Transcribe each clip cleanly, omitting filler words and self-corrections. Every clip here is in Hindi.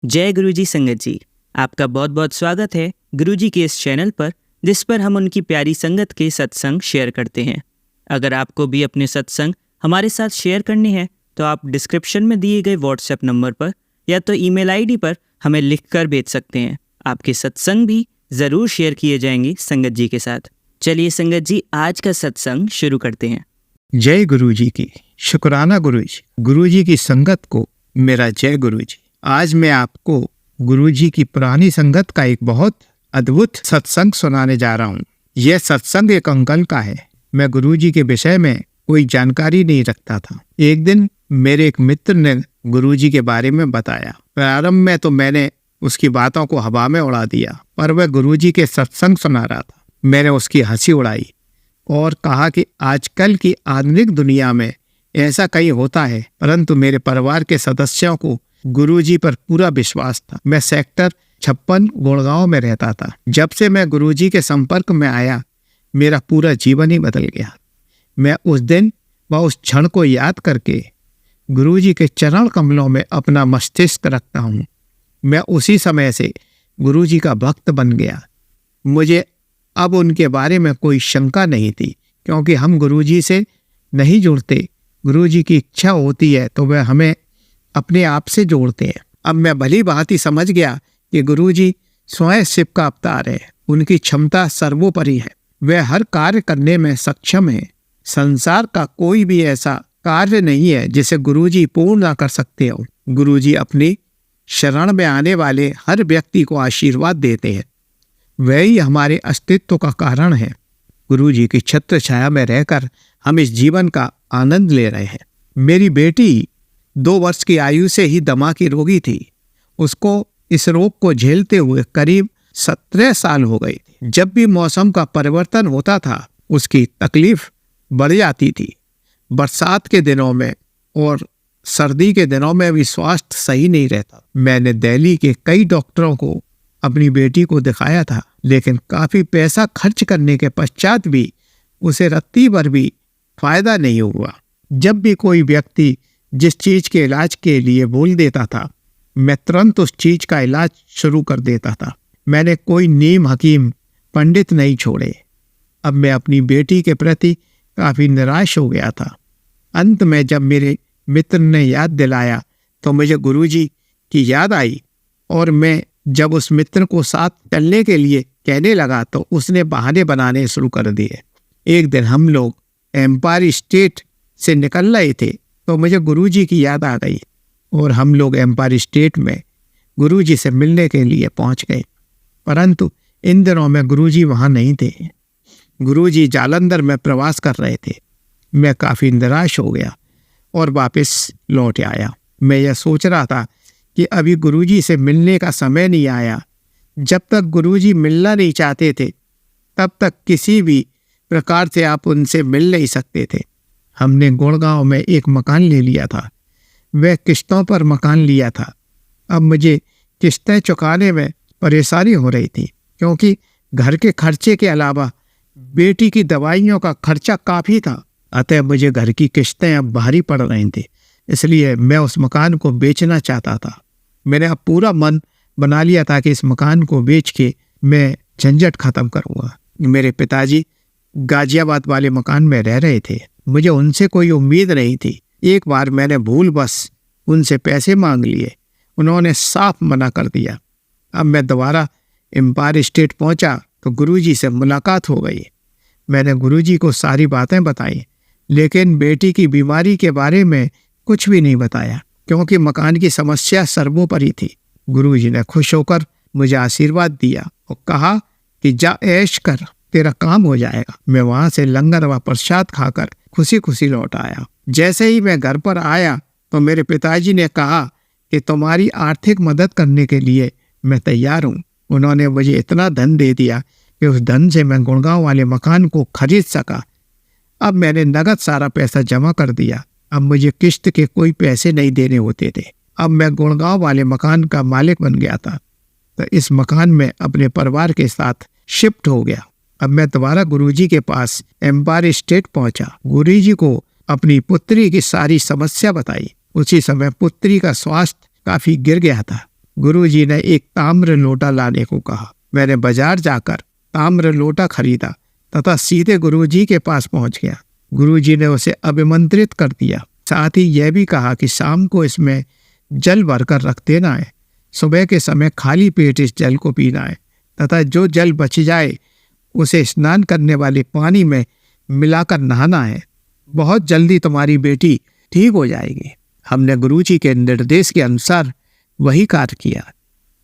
जय गुरुजी संगत जी, आपका बहुत बहुत स्वागत है गुरुजी के इस चैनल पर, जिस पर हम उनकी प्यारी संगत के सत्संग शेयर करते हैं। अगर आपको भी अपने सत्संग हमारे साथ शेयर करने हैं तो आप डिस्क्रिप्शन में दिए गए व्हाट्सएप नंबर पर या तो ईमेल आईडी पर हमें लिखकर भेज सकते हैं। आपके सत्संग भी ज़रूर शेयर किए जाएंगे संगत जी के साथ। चलिए संगत जी, आज का सत्संग शुरू करते हैं। जय गुरुजी की, शुक्राना गुरुजी की संगत को मेरा जय गुरुजी। आज मैं आपको गुरुजी की पुरानी संगत का एक बहुत अद्भुत सत्संग सुनाने जा रहा हूँ। यह सत्संग एक अंकल का है। मैं गुरुजी के विषय में कोई जानकारी नहीं रखता था। एक दिन मेरे एक मित्र ने गुरुजी के बारे में बताया। प्रारंभ में तो मैंने उसकी बातों को हवा में उड़ा दिया, पर वह गुरुजी के सत्संग सुना रहा था। मैंने उसकी हंसी उड़ाई और कहा कि आजकल की आधुनिक दुनिया में ऐसा कहीं होता है, परंतु मेरे परिवार के सदस्यों को गुरुजी पर पूरा विश्वास था। मैं सेक्टर 56 गुड़गांव में रहता था। जब से मैं गुरुजी के संपर्क में आया, मेरा पूरा जीवन ही बदल गया। मैं उस दिन व उस क्षण को याद करके गुरुजी के चरण कमलों में अपना मस्तिष्क रखता हूँ। मैं उसी समय से गुरुजी का भक्त बन गया। मुझे अब उनके बारे में कोई शंका नहीं थी, क्योंकि हम गुरुजी से नहीं जुड़ते। गुरुजी की इच्छा होती है तो वह हमें अपने आप से जोड़ते हैं। अब मैं भली भांति समझ गया कि गुरुजी स्वयं शिव का अवतार है। उनकी क्षमता सर्वोपरि है। वह हर कार्य करने में सक्षम है। संसार का कोई भी ऐसा कार्य नहीं है जिसे गुरुजी पूर्ण ना कर सकते हो। गुरुजी अपनी शरण में आने वाले हर व्यक्ति को आशीर्वाद देते हैं। वही हमारे अस्तित्व का कारण है। गुरुजी की छत्र छाया में रहकर हम इस जीवन का आनंद ले रहे हैं। मेरी बेटी 2 वर्ष की आयु से ही दमा की रोगी थी। उसको इस रोग को झेलते हुए करीब 17 साल हो गए थे। जब भी मौसम का परिवर्तन होता था, उसकी तकलीफ बढ़ जाती थी। बरसात के दिनों में और सर्दी के दिनों में भी स्वास्थ्य सही नहीं रहता। मैंने दिल्ली के कई डॉक्टरों को अपनी बेटी को दिखाया था, लेकिन काफी पैसा खर्च करने के पश्चात भी उसे रत्ती भर भी फायदा नहीं हुआ। जब भी कोई व्यक्ति जिस चीज के इलाज के लिए बोल देता था, मैं तुरंत उस चीज का इलाज शुरू कर देता था। मैंने कोई नीम हकीम पंडित नहीं छोड़े। अब मैं अपनी बेटी के प्रति काफी निराश हो गया था। अंत में जब मेरे मित्र ने याद दिलाया तो मुझे गुरुजी की याद आई, और मैं जब उस मित्र को साथ चलने के लिए कहने लगा तो उसने बहाने बनाने शुरू कर दिए। एक दिन हम लोग एम्पायर स्टेट से निकल रहे थे तो मुझे गुरुजी की याद आ गई और हम लोग एम्पायर स्टेट में गुरुजी से मिलने के लिए पहुंच गए। परंतु इन दिनों में गुरुजी वहां नहीं थे। गुरुजी जालंधर में प्रवास कर रहे थे। मैं काफ़ी निराश हो गया और वापस लौट आया। मैं यह सोच रहा था कि अभी गुरुजी से मिलने का समय नहीं आया। जब तक गुरुजी मिलना नहीं चाहते थे, तब तक किसी भी प्रकार से आप उनसे मिल नहीं सकते थे। हमने गुड़गांव में एक मकान ले लिया था। वह किस्तों पर मकान लिया था। अब मुझे किस्तें चुकाने में परेशानी हो रही थी, क्योंकि घर के खर्चे के अलावा बेटी की दवाइयों का खर्चा काफ़ी था। अतः मुझे घर की किस्तें अब भारी पड़ रही थी। इसलिए मैं उस मकान को बेचना चाहता था। मैंने अब पूरा मन बना लिया था कि इस मकान को बेच के मैं झंझट खत्म करूँगा। मेरे पिताजी गाजियाबाद वाले मकान में रह रहे थे। मुझे उनसे कोई उम्मीद नहीं थी। एक बार मैंने भूलवश उनसे पैसे मांग लिए। उन्होंने साफ मना कर दिया। अब मैं दोबारा एम्पायर स्टेट पहुंचा तो गुरुजी से मुलाकात हो गई। मैंने गुरुजी को सारी बातें बताई, लेकिन बेटी की बीमारी के बारे में कुछ भी नहीं बताया, क्योंकि मकान की समस्या सर्वोपरि थी। गुरुजी ने खुश होकर मुझे आशीर्वाद दिया और कहा कि जा ऐश कर, तेरा काम हो जाएगा। मैं वहां से लंगर व प्रसाद खाकर खुशी खुशी लौट आया। जैसे ही मैं घर पर आया तो मेरे पिताजी ने कहा कि तुम्हारी आर्थिक मदद करने के लिए मैं तैयार हूँ। उन्होंने मुझे इतना धन दे दिया कि उस धन से मैं गुड़गांव वाले मकान को खरीद सका। अब मैंने नगद सारा पैसा जमा कर दिया। अब मुझे किस्त के कोई पैसे नहीं देने होते थे। अब मैं गुड़गांव वाले मकान का मालिक बन गया था। तो इस मकान में अपने परिवार के साथ शिफ्ट हो गया। अब मैं दोबारा गुरुजी के पास एम्पायर स्टेट पहुंचा। गुरुजी को अपनी पुत्री की सारी समस्या बताई। उसी समय पुत्री का स्वास्थ्य काफी गिर गया था। गुरुजी ने एक ताम्र लोटा लाने को कहा। मैंने बाजार जाकर ताम्र लोटा खरीदा तथा सीधे गुरुजी के पास पहुंच गया। गुरुजी ने उसे अभिमंत्रित कर दिया। साथ ही यह भी कहा कि शाम को इसमें जल भरकर रख देना है। सुबह के समय खाली पेट इस जल को पीना है तथा जो जल बच जाए उसे स्नान करने वाले पानी में मिलाकर नहाना है। बहुत जल्दी तुम्हारी बेटी ठीक हो जाएगी। हमने गुरुजी के निर्देश के अनुसार वही कार्य किया।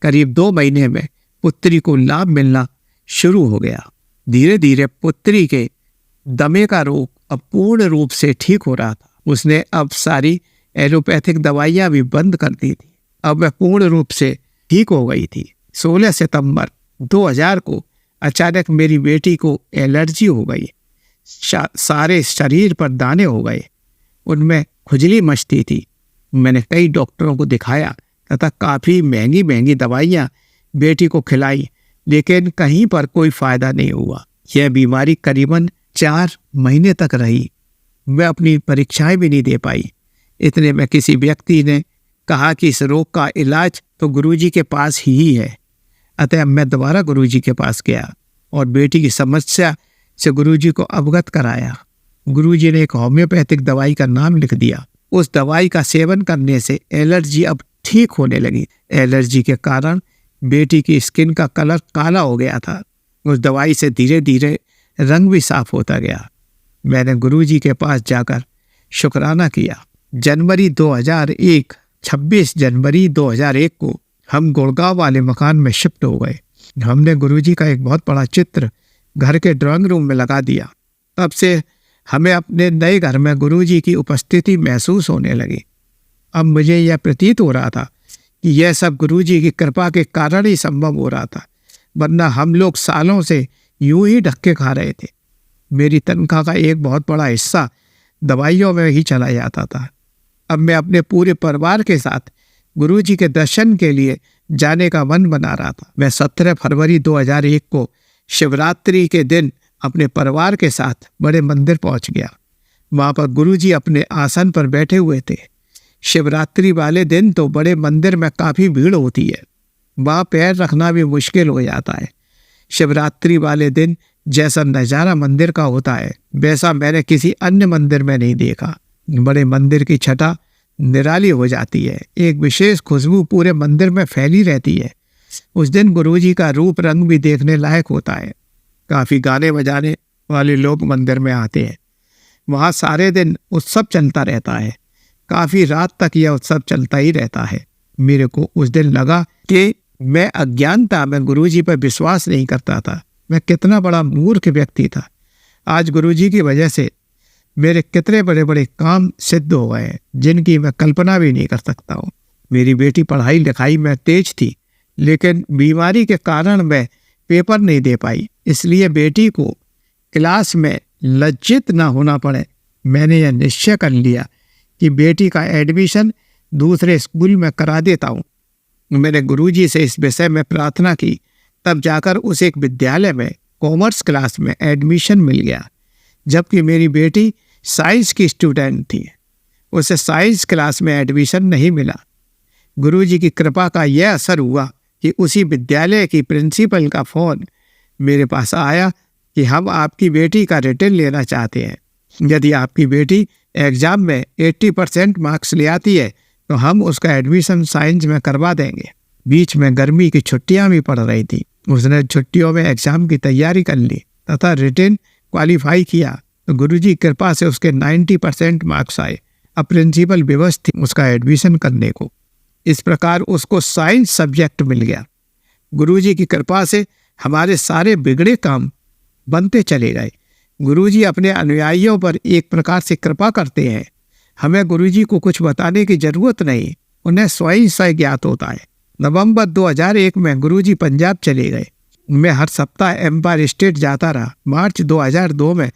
करीब 2 महीने में पुत्री को लाभ मिलना शुरू हो गया। धीरे धीरे पुत्री के दमे का रोग अब पूर्ण रूप से ठीक हो रहा था। उसने अब सारी एलोपैथिक दवाइयां भी बंद कर दी थी। अब वह पूर्ण रूप से ठीक हो गई थी। 16 सितंबर 2000 को अचानक मेरी बेटी को एलर्जी हो गई। सारे शरीर पर दाने हो गए, उनमें खुजली मचती थी। मैंने कई डॉक्टरों को दिखाया तथा काफ़ी महंगी महंगी दवाइयाँ बेटी को खिलाई, लेकिन कहीं पर कोई फायदा नहीं हुआ। यह बीमारी करीबन 4 महीने तक रही। मैं अपनी परीक्षाएं भी नहीं दे पाई। इतने में किसी व्यक्ति ने कहा कि इस रोग का इलाज तो गुरुजी के पास ही है। अतः मैं दोबारा गुरुजी के पास गया और बेटी की समस्या से गुरुजी को अवगत कराया। गुरुजी ने एक होम्योपैथिक दवाई का नाम लिख दिया। उस दवाई का सेवन करने से एलर्जी अब ठीक होने लगी। एलर्जी के कारण बेटी की स्किन का कलर काला हो गया था। उस दवाई से धीरे धीरे रंग भी साफ होता गया। मैंने गुरुजी के पास जाकर शुक्राना किया। 26 जनवरी 2001 को हम गुड़गांव वाले मकान में शिफ्ट हो गए। हमने गुरुजी का एक बहुत बड़ा चित्र घर के ड्राइंग रूम में लगा दिया। तब से हमें अपने नए घर में गुरुजी की उपस्थिति महसूस होने लगी। अब मुझे यह प्रतीत हो रहा था कि यह सब गुरुजी की कृपा के कारण ही संभव हो रहा था, वरना हम लोग सालों से यूं ही धक्के खा रहे थे। मेरी तनख्वाह का एक बहुत बड़ा हिस्सा दवाइयों में ही चला जाता था। अब मैं अपने पूरे परिवार के साथ गुरुजी के दर्शन के लिए जाने का मन बना रहा था। मैं 17 फरवरी 2001 को शिवरात्रि के दिन अपने परिवार के साथ बड़े मंदिर पहुंच गया। वहां पर गुरुजी अपने आसन पर बैठे हुए थे। शिवरात्रि वाले दिन तो बड़े मंदिर में काफ़ी भीड़ होती है, वहाँ पैर रखना भी मुश्किल हो जाता है। शिवरात्रि वाले दिन जैसा नज़ारा मंदिर का होता है वैसा मैंने किसी अन्य मंदिर में नहीं देखा। बड़े मंदिर की छटा निराली हो जाती है। एक विशेष खुशबू पूरे मंदिर में फैली रहती है। उस दिन गुरुजी का रूप रंग भी देखने लायक होता है। काफ़ी गाने बजाने वाले लोग मंदिर में आते हैं। वहाँ सारे दिन उत्सव चलता रहता है। काफ़ी रात तक यह उत्सव चलता ही रहता है। मेरे को उस दिन लगा कि मैं अज्ञानता में गुरुजी पर विश्वास नहीं करता था। मैं कितना बड़ा मूर्ख व्यक्ति था। आज गुरुजी की वजह से मेरे कितने बड़े बड़े काम सिद्ध हो गए हैं जिनकी मैं कल्पना भी नहीं कर सकता हूँ। मेरी बेटी पढ़ाई लिखाई में तेज थी, लेकिन बीमारी के कारण मैं पेपर नहीं दे पाई। इसलिए बेटी को क्लास में लज्जित ना होना पड़े, मैंने यह निश्चय कर लिया कि बेटी का एडमिशन दूसरे स्कूल में करा देता हूँ। मैंने गुरुजी से इस विषय में प्रार्थना की, तब जाकर उसे एक विद्यालय में कॉमर्स क्लास में एडमिशन मिल गया, जबकि मेरी बेटी साइंस की स्टूडेंट थी। उसे साइंस क्लास में एडमिशन नहीं मिला। गुरुजी की कृपा का यह असर हुआ कि उसी विद्यालय की प्रिंसिपल का फ़ोन मेरे पास आया कि हम आपकी बेटी का रिटर्न लेना चाहते हैं। यदि आपकी बेटी एग्ज़ाम में 80% मार्क्स ले आती है तो हम उसका एडमिशन साइंस में करवा देंगे। बीच में गर्मी की छुट्टियां भी पड़ रही थी। उसने छुट्टियों में एग्ज़ाम की तैयारी कर ली तथा रिटर्न क्वालिफाई किया तो गुरुजी की कृपा से उसके 90% मार्क्स आए। अब प्रिंसिपल विवश थी उसका एडमिशन करने को। इस प्रकार उसको साइंस सब्जेक्ट मिल गया। गुरुजी की कृपा से हमारे सारे बिगड़े काम बनते चले गए। गुरुजी अपने अनुयायियों पर एक प्रकार से कृपा करते हैं। हमें गुरुजी को कुछ बताने की जरूरत नहीं, उन्हें स्वयं से ज्ञात होता है। नवंबर 2001 में गुरुजी पंजाब चले गए। मैं हर सप्ताह एम्पायर स्टेट जाता रहा। मार्च 2002 में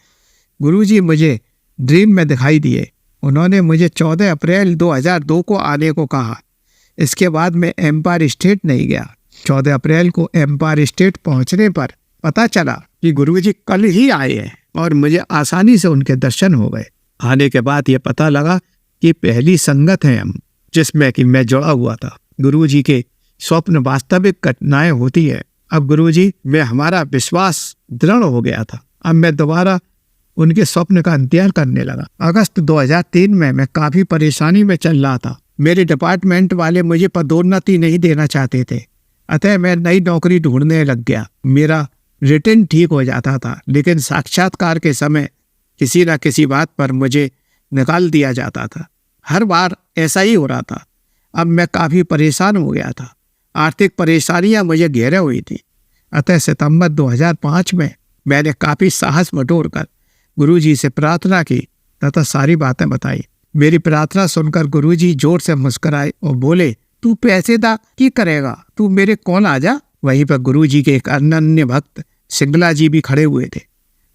गुरुजी मुझे ड्रीम में दिखाई दिए। उन्होंने मुझे 14 अप्रैल 2002 को आने को कहा। इसके बाद मैं एम्पायर स्टेट नहीं गया। 14 अप्रैल को एम्पायर स्टेट पहुंचने पर पता चला कि गुरुजी कल ही आए हैं और मुझे आसानी से उनके दर्शन हो गए। आने के बाद यह पता लगा कि पहली संगत है हम जिसमें कि मैं जुड़ा हुआ था। गुरुजी के स्वप्न वास्तविक घटनाएं होती है। अब गुरुजी में हमारा विश्वास दृढ़ हो गया था। अब मैं दोबारा उनके स्वप्न का इंतजार करने लगा। अगस्त 2003 में मैं काफी परेशानी में चल रहा था। मेरे डिपार्टमेंट वाले मुझे पदोन्नति नहीं देना चाहते थे, अतः मैं नई नौकरी ढूंढने लग गया। मेरा रिटर्न ठीक हो जाता था, लेकिन साक्षात्कार के समय किसी न किसी बात पर मुझे निकाल दिया जाता था। हर बार ऐसा ही हो रहा था। अब मैं काफी परेशान हो गया था। आर्थिक परेशानियां मुझे घेरे हुई थी। अतः सितंबर 2005 में मैंने काफी साहस बटोरकर गुरुजी से प्रार्थना की तथा सारी बातें बताई। मेरी प्रार्थना सुनकर गुरुजी जोर से मुस्कुराए और बोले, तू पैसे दा की करेगा, तू मेरे कौन आ जा। वहीं पर गुरुजी के एक अनन्य भक्त सिंगला जी भी खड़े हुए थे।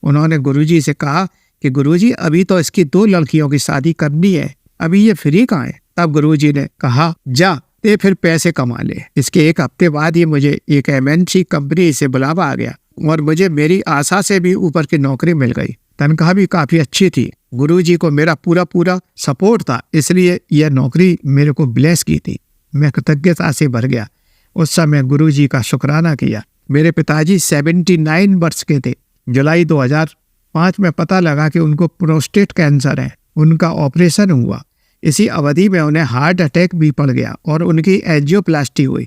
उन्होंने गुरुजी से कहा कि गुरुजी अभी तो इसकी 2 लड़कियों की शादी करनी है, अभी ये फ्री कहाँ है। तब गुरुजी ने कहा, जा ते फिर पैसे कमा ले। इसके 1 हफ्ते बाद ही मुझे एक MNC कंपनी से बुलावा आ गया और मुझे मेरी आशा से भी ऊपर की नौकरी मिल गई। तनख्वाह भी काफी अच्छी थी। गुरुजी को मेरा पूरा सपोर्ट था, इसलिए यह नौकरी मेरे को ब्लेस की थी। मैं कृतज्ञता से भर गया। उस समय गुरुजी का शुक्राना किया। मेरे पिताजी 79 वर्ष के थे। जुलाई 2005 में पता लगा कि उनको प्रोस्टेट कैंसर है। उनका ऑपरेशन हुआ। इसी अवधि में उन्हें हार्ट अटैक भी पड़ गया और उनकी एंजियोप्लास्टी हुई।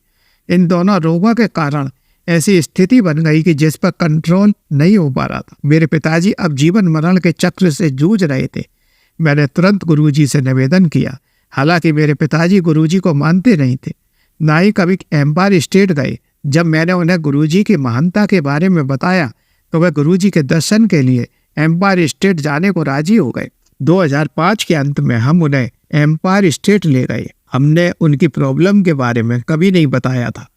इन दोनों रोगों के कारण ऐसी स्थिति बन गई कि जिस पर कंट्रोल नहीं हो पा रहा था। मेरे पिताजी अब जीवन मरण के चक्र से जूझ रहे थे। मैंने तुरंत गुरुजी से निवेदन किया। हालांकि मेरे पिताजी गुरुजी को मानते नहीं थे, ना ही कभी एम्पायर स्टेट गए। जब मैंने उन्हें गुरुजी की महानता के बारे में बताया तो वे गुरुजी के दर्शन के लिए एम्पायर स्टेट जाने को राजी हो गए। 2005 के अंत में हम उन्हें एम्पायर स्टेट ले गए। हमने उनकी प्रॉब्लम के बारे में कभी नहीं बताया था।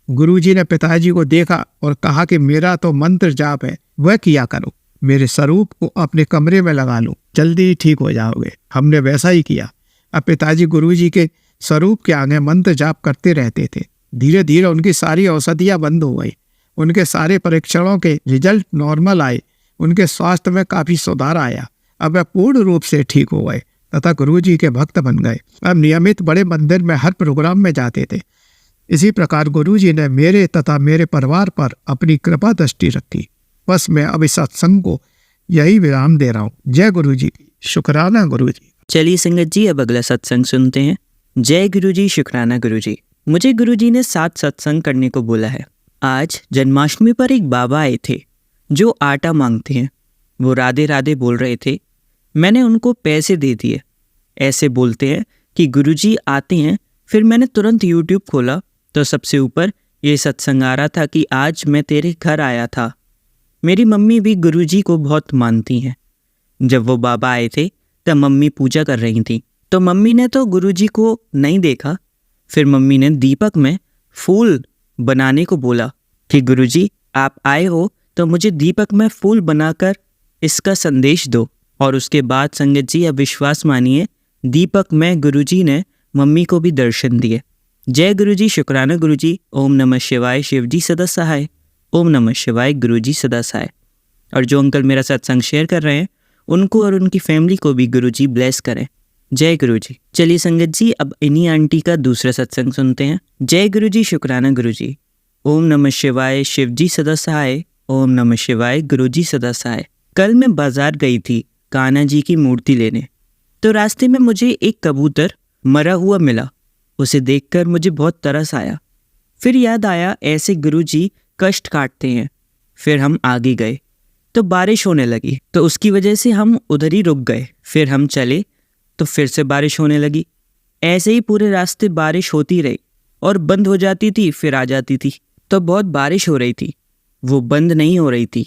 गुरुजी ने पिताजी को देखा और कहा कि मेरा तो मंत्र जाप है, वह किया करो। मेरे स्वरूप को अपने कमरे में लगा लो, जल्दी ठीक हो जाओगे। हमने वैसा ही किया। अब पिताजी गुरुजी के स्वरूप के आगे मंत्र जाप करते रहते थे। धीरे धीरे उनकी सारी औषधियाँ बंद हो गई। उनके सारे परीक्षणों के रिजल्ट नॉर्मल आए। उनके स्वास्थ्य में काफी सुधार आया। अब वे पूर्ण रूप से ठीक हो गए तथा गुरुजी के भक्त बन गए। अब नियमित बड़े मंदिर में हर प्रोग्राम में जाते थे। इसी प्रकार गुरुजी ने मेरे तथा मेरे परिवार पर अपनी कृपा दृष्टि रखी। बस मैं अभी सत्संग को यही विराम दे रहा हूँ। जय गुरुजी, शुक्राना गुरुजी। चलिए संगत जी, अब अगला सत्संग सुनते हैं। जय गुरुजी, शुक्राना गुरुजी। मुझे गुरुजी ने 7 सत्संग करने को बोला है। आज जन्माष्टमी पर एक बाबा आए थे जो आटा मांगते हैं। वो राधे राधे बोल रहे थे। मैंने उनको पैसे दे दिए। ऐसे बोलते हैं कि गुरुजी आते हैं। फिर मैंने तुरंत YouTube खोला तो सबसे ऊपर ये सत्संग आ रहा था कि आज मैं तेरे घर आया था। मेरी मम्मी भी गुरुजी को बहुत मानती हैं। जब वो बाबा आए थे तब मम्मी पूजा कर रही थी, तो मम्मी ने तो गुरुजी को नहीं देखा। फिर मम्मी ने दीपक में फूल बनाने को बोला कि गुरुजी आप आए हो तो मुझे दीपक में फूल बनाकर इसका संदेश दो। और उसके बाद संगत जी, अब विश्वास मानिए, दीपक में गुरुजी ने मम्मी को भी दर्शन दिए। जय गुरुजी, शुक्राना गुरुजी। ओम नमः शिवाय, शिवजी सदा सहाय। ओम नमः शिवाय, गुरुजी सदा सहाय। और जो अंकल मेरा सत्संग शेयर कर रहे हैं उनको और उनकी फैमिली को भी गुरुजी ब्लेस करें। जय गुरुजी। चलिए संगत जी, अब इन्हीं आंटी का दूसरा सत्संग सुनते हैं। जय गुरुजी, शुक्राना गुरुजी। ओम नमः शिवाय, शिवजी सदा सहाय। ओम नमः शिवाय, गुरुजी सदा सहाय। कल मैं बाजार गई थी कान्हा जी की मूर्ति लेने, तो रास्ते में मुझे एक कबूतर मरा हुआ मिला। उसे देखकर मुझे बहुत तरस आया। फिर याद आया ऐसे गुरुजी कष्ट काटते हैं। फिर हम आगे गए तो बारिश होने लगी, तो उसकी वजह से हम उधर ही रुक गए। फिर हम चले तो फिर से बारिश होने लगी। ऐसे ही पूरे रास्ते बारिश होती रही और बंद हो जाती थी, फिर आ जाती थी। तो बहुत बारिश हो रही थी, वो बंद नहीं हो रही थी।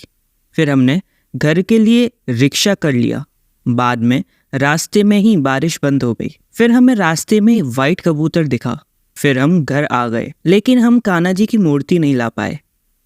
फिर हमने घर के लिए रिक्शा कर लिया। बाद में रास्ते में ही बारिश बंद हो गई। फिर हमें रास्ते में वाइट कबूतर दिखा। फिर हम घर आ गए, लेकिन हम कान्हा जी की मूर्ति नहीं ला पाए।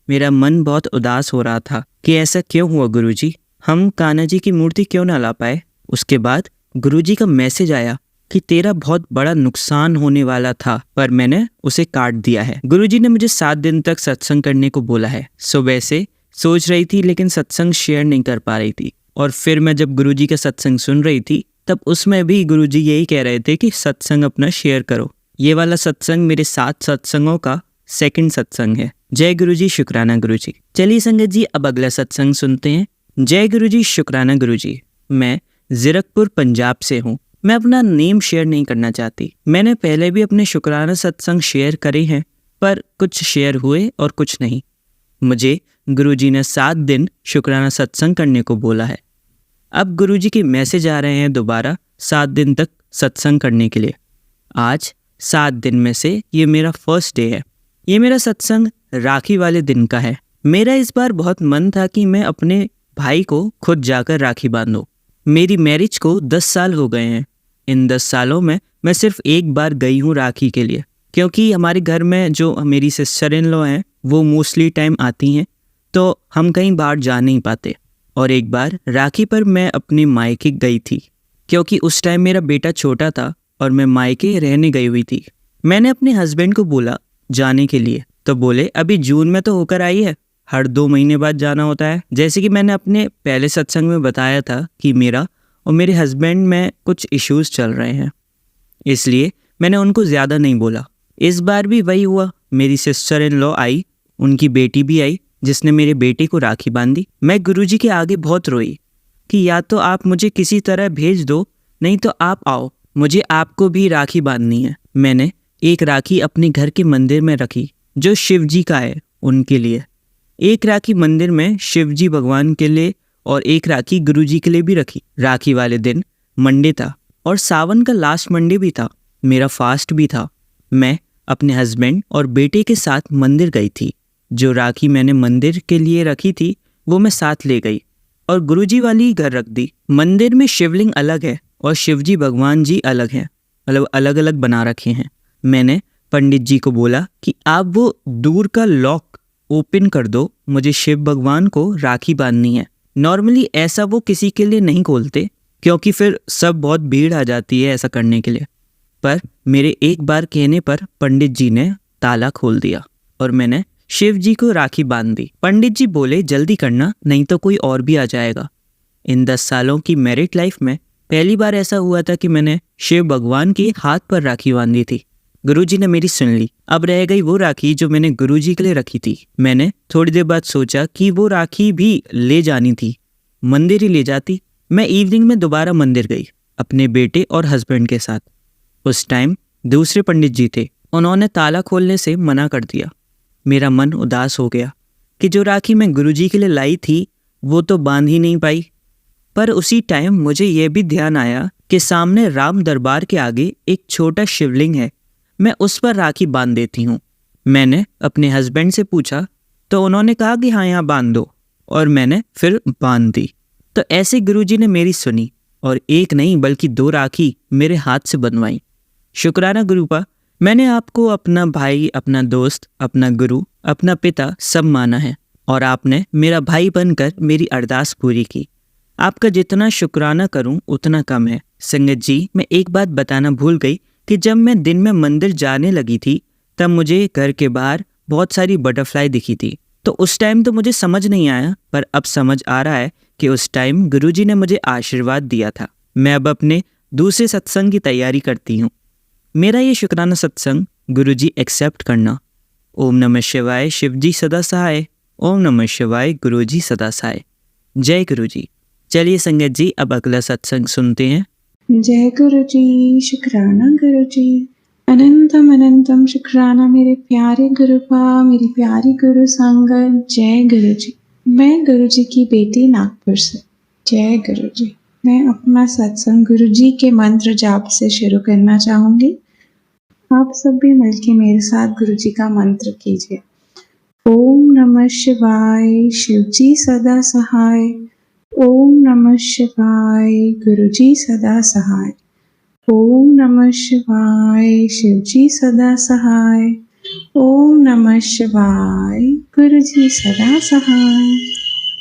मेरा मन बहुत उदास हो रहा था कि ऐसा क्यों हुआ गुरुजी, हम कान्हा जी की मूर्ति क्यों ना ला पाए। उसके बाद गुरुजी का मैसेज आया कि तेरा बहुत बड़ा नुकसान होने वाला था, पर मैंने उसे काट दिया है। गुरुजी ने मुझे 7 दिन तक सत्संग करने को बोला है। सुबह से सोच रही थी लेकिन सत्संग शेयर नहीं कर पा रही थी। और फिर मैं जब गुरुजी का सत्संग सुन रही थी तब उसमें भी गुरुजी यही कह रहे थे कि सत्संग अपना शेयर करो। ये वाला सत्संग मेरे 7 सत्संगों का सेकंड सत्संग है। जय गुरु जी, शुक्राना गुरु जी। चलिए संगत जी, अब अगला सत्संग सुनते हैं। जय गुरु जी, शुक्राना गुरु जी। मैं जीरकपुर पंजाब से हूँ। मैं अपना नेम शेयर नहीं करना चाहती। मैंने पहले भी अपने शुक्राना सत्संग शेयर करे हैं, पर कुछ शेयर हुए और कुछ नहीं। मुझे गुरुजी ने 7 दिन शुक्राना सत्संग करने को बोला है। अब गुरुजी के मैसेज आ रहे हैं दोबारा 7 दिन तक सत्संग करने के लिए। आज 7 दिन में से ये मेरा फर्स्ट डे है। ये मेरा सत्संग राखी वाले दिन का है। मेरा इस बार बहुत मन था कि मैं अपने भाई को खुद जाकर राखी बांधूं। मेरी मैरिज को 10 साल हो गए हैं। इन 10 सालों में मैं सिर्फ एक बार गई हूँ राखी के लिए, क्योंकि हमारे घर में जो मेरी सिस्टर इन लॉ हैं वो मोस्टली टाइम आती हैं, तो हम कहीं बाहर जा नहीं पाते। और एक बार राखी पर मैं अपने मायके गई थी, क्योंकि उस टाइम मेरा बेटा छोटा था और मैं मायके रहने गई हुई थी। मैंने अपने हस्बैंड को बोला जाने के लिए, तो बोले अभी जून में तो होकर आई है, हर 2 महीने बाद जाना होता है। जैसे कि मैंने अपने पहले सत्संग में बताया था कि मेरा और मेरे हस्बैंड में कुछ इश्यूज़ चल रहे हैं, इसलिए मैंने उनको ज़्यादा नहीं बोला। इस बार भी वही हुआ। मेरी सिस्टर इन लॉ आई, उनकी बेटी भी आई, जिसने मेरे बेटे को राखी बांधी। मैं गुरुजी के आगे बहुत रोई कि या तो आप मुझे किसी तरह भेज दो, नहीं तो आप आओ, मुझे आपको भी राखी बांधनी है। मैंने एक राखी अपने घर के मंदिर में रखी जो शिव जी का है, उनके लिए। एक राखी मंदिर में शिव जी भगवान के लिए और एक राखी गुरुजी के लिए भी रखी। राखी वाले दिन मंडे था और सावन का लास्ट मंडे भी था। मेरा फास्ट भी था। मैं अपने हस्बैंड और बेटे के साथ मंदिर गई थी। जो राखी मैंने मंदिर के लिए रखी थी वो मैं साथ ले गई और गुरुजी वाली घर रख दी। मंदिर में शिवलिंग अलग है और शिवजी भगवान जी अलग हैं, मतलब अलग अलग बना रखे हैं। मैंने पंडित जी को बोला कि आप वो दूर का लॉक ओपन कर दो, मुझे शिव भगवान को राखी बांधनी है। नॉर्मली ऐसा वो किसी के लिए नहीं खोलते, क्योंकि फिर सब बहुत भीड़ आ जाती है ऐसा करने के लिए। पर मेरे एक बार कहने पर पंडित जी ने ताला खोल दिया और मैंने शिव जी को राखी बांध दी। पंडित जी बोले जल्दी करना, नहीं तो कोई और भी आ जाएगा। इन 10 सालों की मैरिड लाइफ में पहली बार ऐसा हुआ था कि मैंने शिव भगवान के हाथ पर राखी बांधी थी। गुरुजी ने मेरी सुन ली। अब रह गई वो राखी जो मैंने गुरुजी के लिए रखी थी। मैंने थोड़ी देर बाद सोचा कि वो राखी भी ले जानी थी, मंदिर ही ले जाती। मैं इवनिंग में दोबारा मंदिर गई अपने बेटे और हस्बैंड के साथ। उस टाइम दूसरे पंडित जी थे, उन्होंने ताला खोलने से मना कर दिया। मेरा मन उदास हो गया कि जो राखी मैं गुरुजी के लिए लाई थी वो तो बांध ही नहीं पाई। पर उसी टाइम मुझे यह भी ध्यान आया कि सामने राम दरबार के आगे एक छोटा शिवलिंग है, मैं उस पर राखी बांध देती हूँ। मैंने अपने हस्बैंड से पूछा तो उन्होंने कहा कि हाँ यहाँ बांध दो, और मैंने फिर बांध दी। तो ऐसे गुरुजी ने मेरी सुनी और एक नहीं बल्कि 2 राखी मेरे हाथ से बनवाई। शुक्राना गुरुपा, मैंने आपको अपना भाई, अपना दोस्त, अपना गुरु, अपना पिता सब माना है और आपने मेरा भाई बनकर मेरी अरदास पूरी की। आपका जितना शुक्राना करूं उतना कम है। संगत जी, मैं एक बात बताना भूल गई कि जब मैं दिन में मंदिर जाने लगी थी तब मुझे घर के बाहर बहुत सारी बटरफ्लाई दिखी थी। तो उस टाइम तो मुझे समझ नहीं आया, पर अब समझ आ रहा है कि उस टाइम गुरुजी ने मुझे आशीर्वाद दिया था। मैं अब अपने दूसरे सत्संग की तैयारी करती हूँ। मेरा ये शुक्राना सत्संग गुरुजी एक्सेप्ट करना। ओम नमः शिवाय, शिवजी सदा सहाय। ओम नमः शिवाय, गुरुजी सदा सहाय। जय गुरुजी। चलिए संगत जी, अब अगला सत्संग सुनते हैं। जय गुरुजी, शुक्राना गुरुजी। अनंतम अनंतम शुक्राना मेरे प्यारे गुरुपा, मेरी प्यारी गुरु संगत। जय गुरुजी। मैं गुरुजी की बेटी नागपुर से। जय गुरुजी। मैं अपना सत्संग गुरुजी के मंत्र जाप से शुरू करना चाहूँगी। आप सब भी मिलके मेरे साथ गुरुजी का मंत्र कीजिए। ओम नमः शिवाय, शिवजी सदा सहाय। ओम नमः शिवाय, गुरुजी सदा सहाय। ओम नमः शिवाय, शिवजी सदा सहाय। ओम नमः शिवाय, गुरुजी सदा सहाय।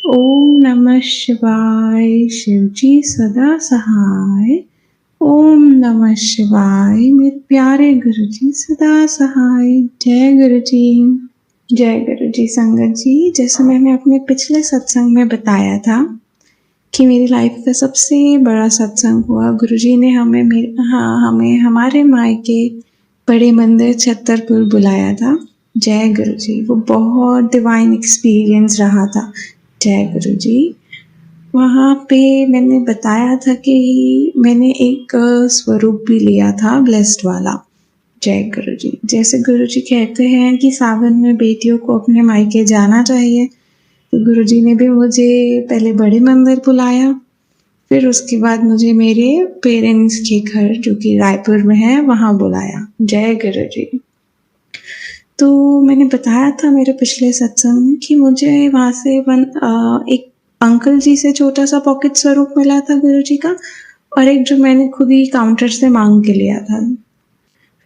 ओम नमः शिवाय, शिवजी सदा सहाय। ओम नमः शिवाय, मेरे प्यारे गुरुजी सदा सहाय। जय गुरुजी। जय गुरुजी। संगत जी, जैसे मैंने अपने पिछले सत्संग में बताया था कि मेरी लाइफ का सबसे बड़ा सत्संग हुआ। गुरुजी ने हमें हमारे मायके बड़े मंदिर छतरपुर बुलाया था। जय गुरु जी। वो बहुत डिवाइन एक्सपीरियंस रहा था। जय गुरु जी। वहाँ पे मैंने बताया था कि मैंने एक स्वरूप भी लिया था ब्लेस्ड वाला। जय गुरु जी। जैसे गुरु जी कहते हैं कि सावन में बेटियों को अपने मायके जाना चाहिए, तो गुरु जी ने भी मुझे पहले बड़े मंदिर बुलाया, फिर उसके बाद मुझे मेरे पेरेंट्स के घर जो कि रायपुर में है वहाँ बुलाया। जय गुरु जी। तो मैंने बताया था मेरे पिछले सत्संग में कि मुझे वहाँ से एक अंकल जी से छोटा सा पॉकेट स्वरूप मिला था गुरु जी का, और एक जो मैंने खुद ही काउंटर से मांग के लिया था।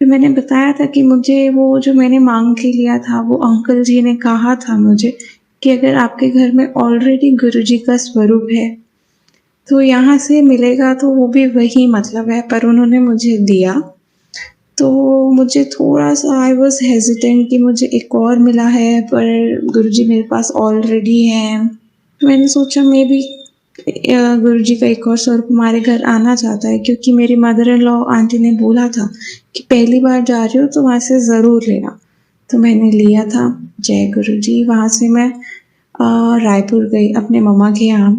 फिर मैंने बताया था कि मुझे वो जो मैंने मांग के लिया था, वो अंकल जी ने कहा था मुझे कि अगर आपके घर में ऑलरेडी गुरु जी का स्वरूप है तो यहाँ से मिलेगा तो वो भी वही मतलब है, पर उन्होंने मुझे दिया। तो मुझे थोड़ा सा आई वॉज हेजिटेंट कि मुझे एक और मिला है, पर गुरुजी मेरे पास ऑलरेडी है। मैंने सोचा मे बी गुरुजी का एक और स्वरूप हमारे घर आना चाहता है, क्योंकि मेरी मदर इन लॉ आंटी ने बोला था कि पहली बार जा रही हो तो वहाँ से ज़रूर लेना। तो मैंने लिया था। जय गुरुजी। वहाँ से मैं रायपुर गई अपने मम्मा के यहाँ।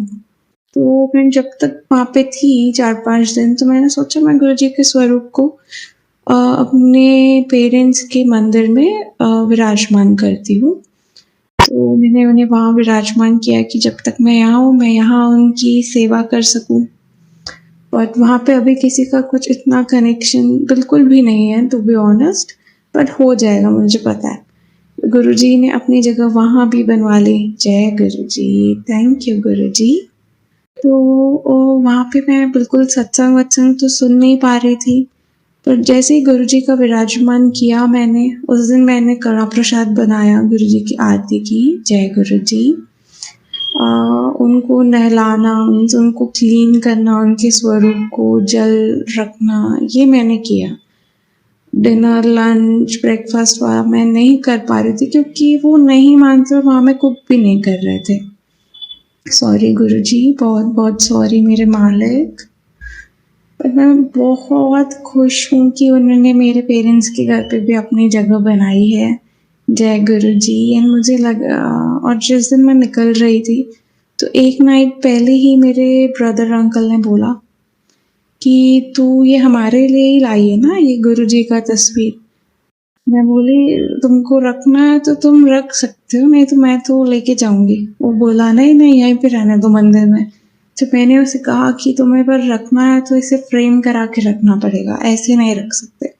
तो मैं जब तक वहाँ पे थी 4-5 दिन, तो मैंने सोचा मैं गुरुजी के स्वरूप को अपने पेरेंट्स के मंदिर में विराजमान करती हूँ। तो मैंने उन्हें वहाँ विराजमान किया कि जब तक मैं यहाँ हूँ, मैं यहाँ उनकी सेवा कर सकूँ। बट वहाँ पे अभी किसी का कुछ इतना कनेक्शन बिल्कुल भी नहीं है, टू बी ऑनेस्ट, बट हो जाएगा, मुझे पता है। गुरुजी ने अपनी जगह वहाँ भी बनवा ली। जय गुरुजी। थैंक यू गुरुजी। तो वहाँ पे मैं बिल्कुल सत्संग वत्संग तो सुन नहीं पा रही थी, पर जैसे ही गुरुजी का विराजमान किया मैंने, उस दिन मैंने कड़ा प्रसाद बनाया गुरुजी की आरती की। जय गुरुजी। उनको नहलाना, उनको क्लीन करना, उनके स्वरूप को जल रखना, ये मैंने किया। डिनर, लंच, ब्रेकफास्ट वाला मैं नहीं कर पा रही थी क्योंकि वो नहीं मानते और वहाँ में कुक भी नहीं कर रहे थे। सॉरी गुरुजी, बहुत बहुत सॉरी मेरे मालिक। पर मैं बहुत खुश हूँ कि उन्होंने मेरे पेरेंट्स के घर पे भी अपनी जगह बनाई है। जय गुरुजी। एंड मुझे लगा, और जिस दिन मैं निकल रही थी तो एक नाइट पहले ही मेरे ब्रदर अंकल ने बोला कि तू ये हमारे लिए ही लाई है ना, ये गुरुजी का तस्वीर। मैं बोली तुमको रखना है तो तुम रख सकते हो, नहीं तो मैं तो लेके जाऊंगी। वो बोला नहीं नहीं, यहीं पे रहने दो मंदिर में। तो मैंने उसे कहा कि तुम्हें पर रखना है तो इसे फ्रेम करा के रखना पड़ेगा, ऐसे नहीं रख सकते।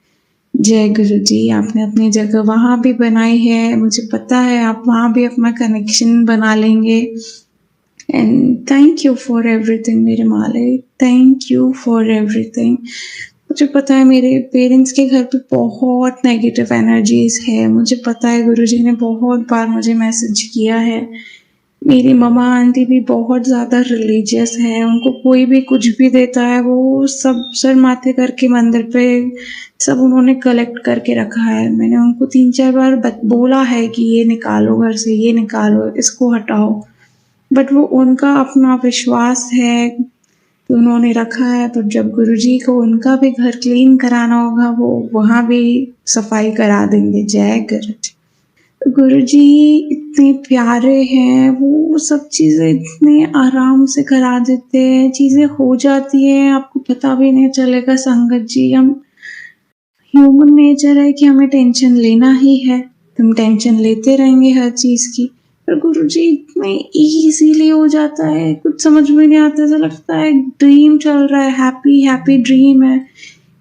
जय गुरुजी। आपने अपनी जगह वहाँ भी बनाई है, मुझे पता है आप वहाँ भी अपना कनेक्शन बना लेंगे। And thank you for everything मेरे मालिक, थैंक यू फॉर एवरीथिंग। मुझे पता है मेरे पेरेंट्स के घर पे बहुत नेगेटिव एनर्जीज है, मुझे पता है गुरुजी ने बहुत बार मुझे मैसेज किया है। मेरी मम्मा आंटी भी बहुत ज़्यादा रिलीजियस है, उनको कोई भी कुछ भी देता है वो सब सर माथे करके मंदिर पे सब उन्होंने कलेक्ट करके रखा है। मैंने उनको 3-4 बार बोला है कि ये निकालो घर से, ये निकालो, इसको हटाओ, बट वो उनका अपना विश्वास है तो उन्होंने रखा है। तो जब गुरुजी को उनका भी घर क्लीन कराना होगा, वो वहाँ भी सफाई करा देंगे। जय गुरुजी। गुरुजी इतने प्यारे हैं, वो सब चीज़ें इतने आराम से करा देते हैं, चीज़ें हो जाती हैं, आपको पता भी नहीं चलेगा। संगत जी, हम ह्यूमन नेचर है कि हमें टेंशन लेना ही है, हम टेंशन लेते रहेंगे हर चीज़ की। पर गुरुजी इतने ईजीली हो जाता है, कुछ समझ में नहीं आता, ऐसा लगता है ड्रीम चल रहा है, हैप्पी हैप्पी ड्रीम है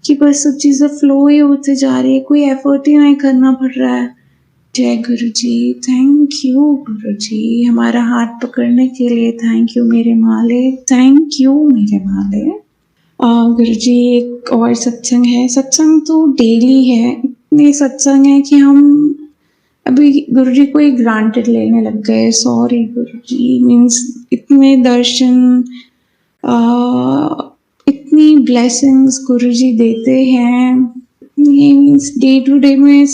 कि बस सब चीज़ें फ्लो ही होते जा रही है, कोई एफर्ट ही नहीं करना पड़ रहा है। जय गुरुजी। थैंक यू गुरुजी, हमारा हाथ पकड़ने के लिए थैंक यू मेरे मालिक, थैंक यू मेरे मालिक। गुरुजी एक और सत्संग है, सत्संग तो डेली है, इतने सत्संग है कि हम अभी गुरुजी को एक ग्रांटेड लेने लग गए। सॉरी गुरुजी, मीन्स इतने दर्शन, इतनी ब्लेसिंग्स गुरुजी देते हैं, ये मीन्स डे टू डे में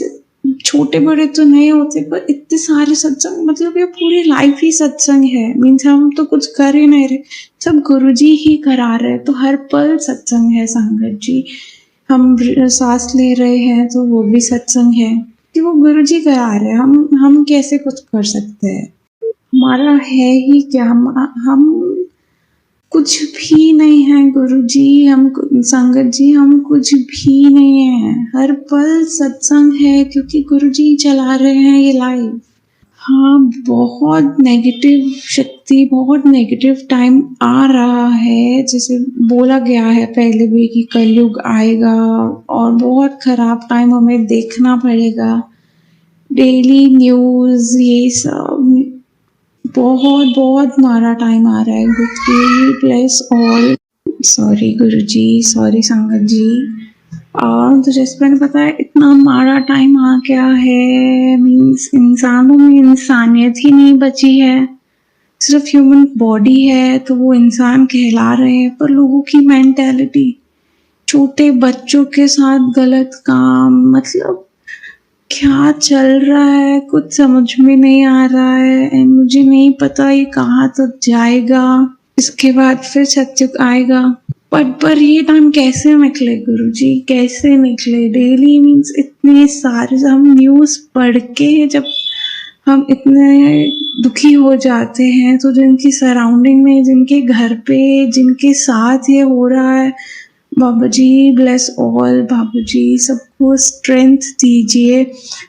छोटे बड़े तो नहीं होते, पर इतने सारे सत्संग, मतलब ये पूरी लाइफ ही सत्संग है। मीन्स हम तो कुछ कर ही नहीं रहे, सब गुरुजी ही करा रहे, तो हर पल सत्संग है संगत जी। हम सांस ले रहे हैं तो वो भी सत्संग है कि वो गुरुजी करा रहे हैं। हम कैसे कुछ कर सकते हैं? हमारा है ही क्या? हम कुछ भी नहीं है गुरुजी, हम संगत जी, हम कुछ भी नहीं है। हर पल सत्संग है क्योंकि गुरुजी चला रहे हैं ये लाइफ। हाँ, बहुत नेगेटिव शक्ति, बहुत नेगेटिव टाइम आ रहा है, जैसे बोला गया है पहले भी कि कलयुग आएगा और बहुत खराब टाइम हमें देखना पड़ेगा। डेली न्यूज़ ये सब बहुत बहुत मारा टाइम आ रहा है। गुरुजी ब्लेस ऑल। सॉरी गुरुजी, सॉरी संगत जी। तो जैसे मैंने बताया, इतना मारा टाइम आ गया है, मीन्स इंसानों में इंसानियत ही नहीं बची है। सिर्फ ह्यूमन बॉडी है तो वो इंसान कहला रहे हैं, पर लोगों की मेंटालिटी, छोटे बच्चों के साथ गलत काम, मतलब क्या चल रहा है कुछ समझ में नहीं आ रहा है। एंड मुझे नहीं पता ये कहाँ तक जाएगा, इसके बाद फिर सत्युग आएगा। पर ये टाइम कैसे निकले गुरुजी, कैसे निकले? डेली मीन्स इतने सारे, हम न्यूज़ पढ़ के जब हम इतने दुखी हो जाते हैं, तो जिनकी सराउंडिंग में, जिनके घर पे, जिनके साथ ये हो रहा है, बाबा जी ब्लेस ऑल। बाबा जी सबको स्ट्रेंथ दीजिए,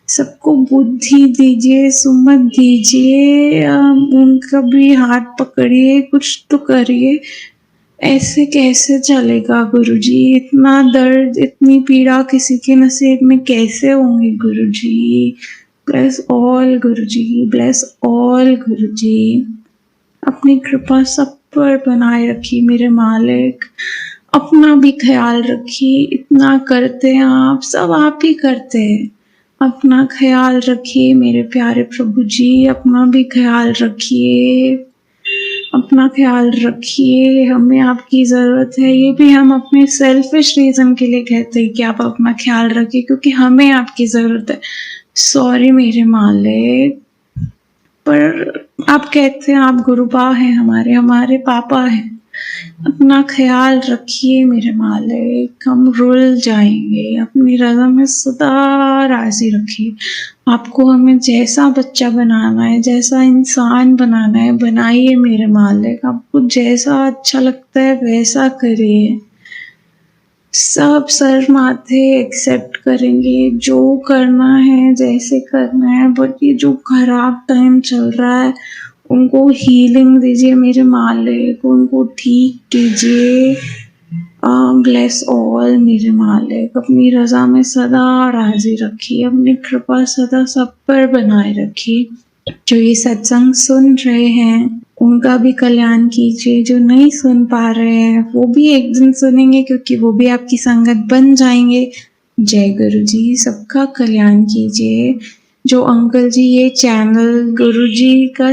सबको बुद्धि दीजिए, सुमत दीजिए, उनका भी हाथ पकड़िए, कुछ तो करिए। ऐसे कैसे चलेगा गुरुजी? इतना दर्द, इतनी पीड़ा किसी के नसीब में कैसे होंगी गुरुजी? Bless all Guruji, bless all गुरुजी। अपनी कृपा सब पर बनाए रखिए मेरे मालिक। अपना भी ख्याल रखिए, इतना करते हैं आप, सब आप ही करते हैं। अपना ख्याल रखिए मेरे प्यारे प्रभु जी, अपना भी ख्याल रखिए, अपना ख्याल रखिए। हमें आपकी ज़रूरत है। ये भी हम अपने सेल्फिश रीज़न के लिए कहते हैं कि आप अपना ख्याल रखिए, क्योंकि हमें आपकी ज़रूरत है। सॉरी मेरे मालिक, पर आप कहते हैं आप गुरुबा हैं, हमारे पापा हैं। अपना ख्याल रखिए मेरे मालिक, हम रुल जाएंगे। अपनी रज़ा में सदा राज़ी रखिए। आपको हमें जैसा बच्चा बनाना है, जैसा इंसान बनाना है, बनाइए मेरे मालिक। आपको जैसा अच्छा लगता है वैसा करिए। सब सर माथे एक्सेप्ट करेंगे, जो करना है जैसे करना है। बट ये जो खराब टाइम चल रहा है, उनको हीलिंग दीजिए मेरे मालिक, उनको ठीक कीजिए। ब्लेस ऑल मेरे मालिक। अपनी रज़ा में सदा राज़ी रखिए, अपनी कृपा सदा सब पर बनाए रखिए। जो ये सत्संग सुन रहे हैं उनका भी कल्याण कीजिए, जो नहीं सुन पा रहे हैं वो भी एक दिन सुनेंगे, क्योंकि वो भी आपकी संगत बन जाएंगे। जय गुरु जी, सबका कल्याण कीजिए। जो अंकल जी ये चैनल गुरु जी का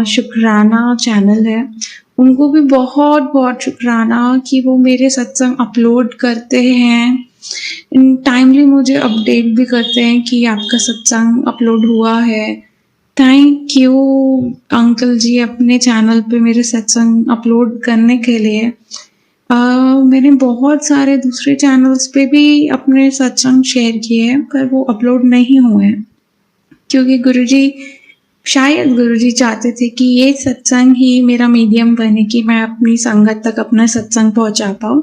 शुक्राना चैनल है, उनको भी बहुत बहुत शुक्राना कि वो मेरे सत्संग अपलोड करते हैं, टाइमली मुझे अपडेट भी करते हैं कि आपका सत्संग अपलोड हुआ है। थैंक यू अंकल जी, अपने चैनल पे मेरे सत्संग अपलोड करने के लिए। मैंने बहुत सारे दूसरे चैनल्स पे भी अपने सत्संग शेयर किए हैं, पर वो अपलोड नहीं हुए हैं, क्योंकि गुरुजी, शायद गुरुजी चाहते थे कि ये सत्संग ही मेरा मीडियम बने कि मैं अपनी संगत तक अपना सत्संग पहुंचा पाऊँ।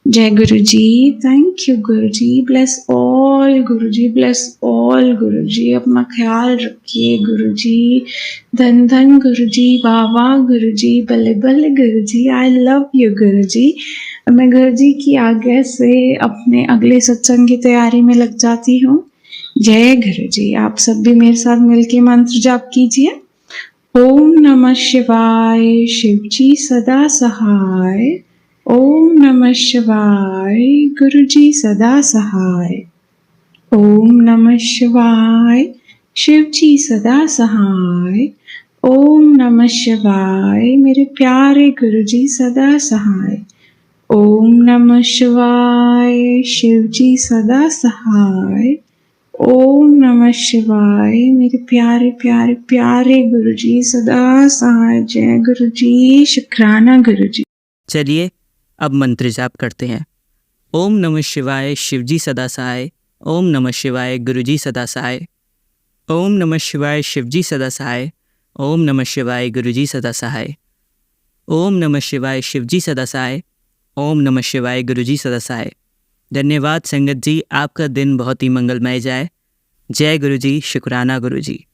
जय Guruji, thank you Guruji, bless all Guruji, bless all Guruji. अपना ख्याल रखिए गुरुजी। धन धन गुरुजी, वाह वाह गुरुजी, बल्ले बल्ले गुरुजी, आई लव यू गुरुजी। मैं गुरुजी की आज्ञा से अपने अगले सत्संग की तैयारी में लग जाती हूँ। जय गुरु जी। आप सब भी मेरे साथ मिलके मंत्र जाप कीजिए। ओम नमः शिवाय, शिव जी सदा सहाय। ओम नमः शिवाय, गुरु जी सदा सहाय। ओम नमः शिवाय, शिव जी सदा सहाय। ओम नमः शिवाय, मेरे प्यारे गुरु जी सदा सहाय। ओम नमः शिवाय, शिव जी सदा सहाय। ओम नमः शिवाय, मेरे प्यारे प्यारे प्यारे गुरुजी सदा सहाय। जय गुरुजी, शुक्राना गुरुजी। चलिए अब मंत्र जाप करते हैं। ओम नमः शिवाय शिवजी सदा सहाय। ओम नमः शिवाय गुरुजी सदा सहाय। ओम नमः शिवाय शिवजी सदा सहाय। ओम नमः शिवाय गुरुजी सदा सहाय। ओम नमः शिवाय शिवजी सदा सहाय। ओम नमः शिवाय गुरुजी सदा सहाय। धन्यवाद संगत जी, आपका दिन बहुत ही मंगलमय जाए। जय गुरुजी, शुक्राना गुरुजी।